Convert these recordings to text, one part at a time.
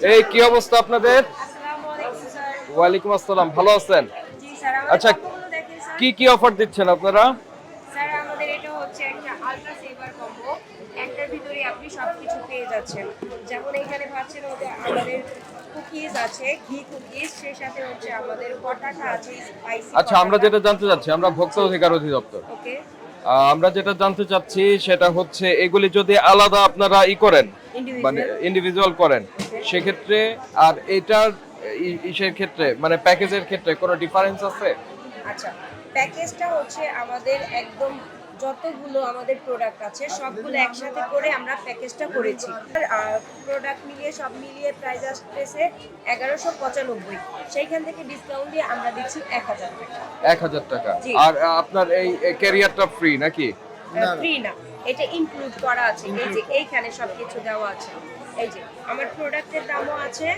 এই কি অবস্থা আপনাদের? আসসালামু আলাইকুম স্যার। ওয়ালাইকুম আসসালাম, ভালো আছেন? জি স্যার, আচ্ছা, আমাদের কম্বোগুলো দেখেন স্যার। কি কি অফার দিচ্ছেন আপনারা? স্যার আমাদের এটা হচ্ছে একটা আলট্রা সেভার কম্বো। একটার ভিতরে আপনি সবকিছু পেয়ে যাচ্ছেন। যেমন এখানে পাচ্ছেন ওদের আমাদের কুকিজ আছে, ঘি কুকিজ, সেই সাথে হচ্ছে আমাদের পটাটা আছে, স্পাইসি আচ্ছা, আমরা যেটা জানতে চাচ্ছি, আমরা ভোক্তা অধিকার অধিদপ্তর, ওকে আমরা যেটা জানতে চাচ্ছি সেটা হচ্ছে এগুলি যদি আলাদা আপনারা করেন, মানে ইন্ডিভিজুয়াল ইন্ডিভিজুয়াল করেন, ওকে। সেক্ষেত্রে আর এটার ইসের ক্ষেত্রে মানে প্যাকেজের ক্ষেত্রে কোনো ডিফারেন্স আছে? আচ্ছা, প্যাকেজটা হচ্ছে আমাদের একদম যতগুলো আমাদের প্রোডাক্ট আছে সবগুলো একসাথে করে আমরা প্যাকেজটা করেছি। প্রোডাক্ট মিলিয়ে সব মিলিয়ে প্রাইস আসতেছে 1195। সেইখান থেকে ডিসকাউন্ট দিয়ে আমরা দিচ্ছি 1000 টাকা। 1000 টাকা। জি। আর আপনার এই ক্যারিয়ারটা ফ্রি নাকি? ফ্রি না, এটা ইনক্লুড করা আছে। এই যে এইখানে সবকিছু দেওয়া আছে। এই যে আমার প্রোডাক্টের দামও আছে,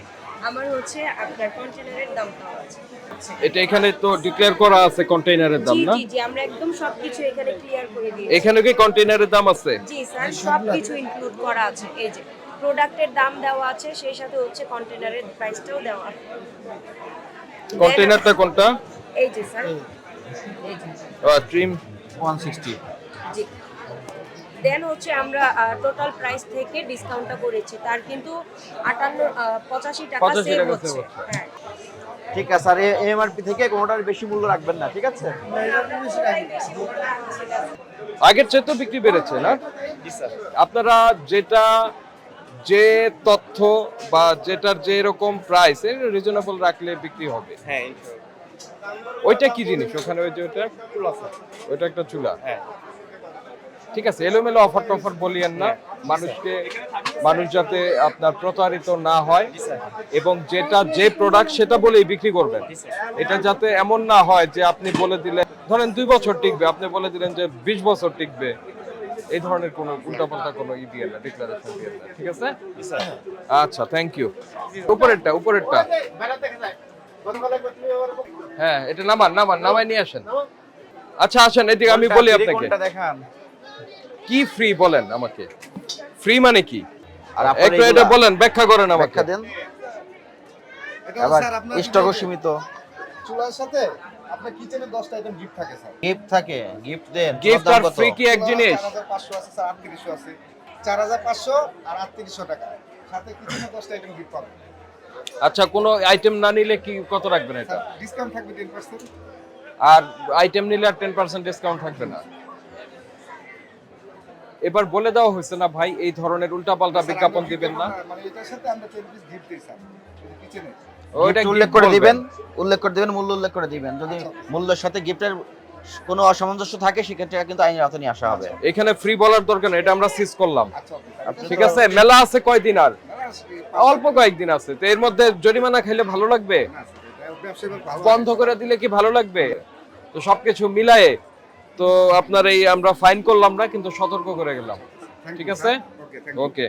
আমার হচ্ছে আপনার কন্টেনারের দামটাও আছে। এটা এখানে তো ডিক্লেয়ার করা আছে কন্টেইনারের দাম জি না? জি জি, আমরা একদম সবকিছু এখানে ক্লিয়ার করে দিয়েছি। এখানে কি কন্টেইনারের দাম আছে? জি স্যার, সবকিছু ইনক্লুড করা আছে। এই যে প্রোডাক্টের দাম দেওয়া আছে, সেই সাথে হচ্ছে কন্টেনারের প্রাইসটাও দেওয়া আছে। কন্টেইনারটা কোনটা? এই যে স্যার, এই যে ট্রিম 160। জি। দেন হচ্ছে আমরা টোটাল প্রাইস থেকে ডিসকাউন্টটা করেছি, তার কিন্তু 85 টাকা 85 সেভ টাকা হচ্ছে। save হচ্ছে। হ্যাঁ, ঠিক আছে, আর এমআরপি থেকে কোনোটার বেশি মূল্য রাখবেন না, ঠিক আছে? আগের চেয়ে তো বিক্রি বেড়েছে না? জি স্যার। আপনারা যেটা যে তথ্য বা যেটার যে এরকম প্রাইস এর রিজনেবল রাখলে বিক্রি হবে। হ্যাঁ, ওইটা কি জিনিস ওখানে, ওই যে ওইটা চুলা স্যার। ওইটা একটা চুলা? হ্যাঁ। ঠিক আছে, এলোমেলো অফার টফার বলিয়েন না, মানুষ যাতে আপনার প্রতারিত না হয়, এবং যেটা যে প্রোডাক্ট সেটা বলেই বিক্রি করবেন। এটা যাতে এমন না হয় যে আপনি বলে দিলেন ধরেন 2 বছর টিকবে, আপনি বলে দিলেন যে 20 বছর টিকবে, এই ধরনের কোনো উল্টাপাল্টা কোনো দিয়ে না, ডিক্লারেশন দিয়ে না, ঠিক আছে? আচ্ছা, থ্যাংক ইউ। উপরেরটা হ্যাঁ, এটা নামাই নিয়ে আসেন। আচ্ছা, আসেন এদিকে, আমি বলি আপনাকে কোনটা দেখান? কি ফ্রি বলেন আমাকে, ফ্রি মানে কি? আর আপনার একটু এটা বলেন, ব্যাখ্যা করেন আমাকে। ব্যাখ্যা দেন। এটা আবার স্যার আপনার স্টকও সীমিত। চুলার সাথে আপনার কিচেনে 10টা আইটেম গিফট থাকে স্যার। গিফট থাকে, গিফট দেন। গিফট দাম আর কত? ফ্রি কি এক জিনিস? 4500 আছে স্যার, 3800 আছে। 4500 আর 3800 টাকা। সাথে কিচেনে 10টা আইটেম গিফট পাবেন। আচ্ছা, কোনো আইটেম না নিলে কি কত রাখবেন এটা? স্যার ডিসকাউন্ট থাকবে 10%। আর আইটেম নিলে আর 10% ডিসকাউন্ট থাকবে না? এবার বলে দেওয়া হয়েছে না ভাই, এই ধরনের উল্টাপাল্টা বিজ্ঞাপন দিবেন না। মানে এটার সাথে আমরা 10 পিস গিফট দিই স্যার। এই কিচেনে। ওইটা গিফট উল্লেখ gift করে বলবেন। দিবেন, মূল্য উল্লেখ করে দিবেন। যদি মূল্যের সাথে গিফটের কোনো অসামঞ্জস্য থাকে সেক্ষেত্রে কিন্তু আইনের আওতায় নিয়ে আসা হবে। এখানে ফ্রি বলার দরকার নেই, এটা আমরা সিজ করলাম। আচ্ছা ওকে স্যার। ঠিক আছে, মেলা আছে কয়দিন আর? অল্প কয়েকদিন আছে, তো এর মধ্যে জরিমানা খাইলে ভালো লাগবে? ব্যবসায়ী ভালো বন্ধ করে দিলে কি ভালো লাগবে? তো সবকিছু মিলায়ে তো আপনার এই আমরা ফাইন করলাম না, কিন্তু সতর্ক করে গেলাম। ঠিক আছে, ওকে থ্যাংক ইউ। ওকে।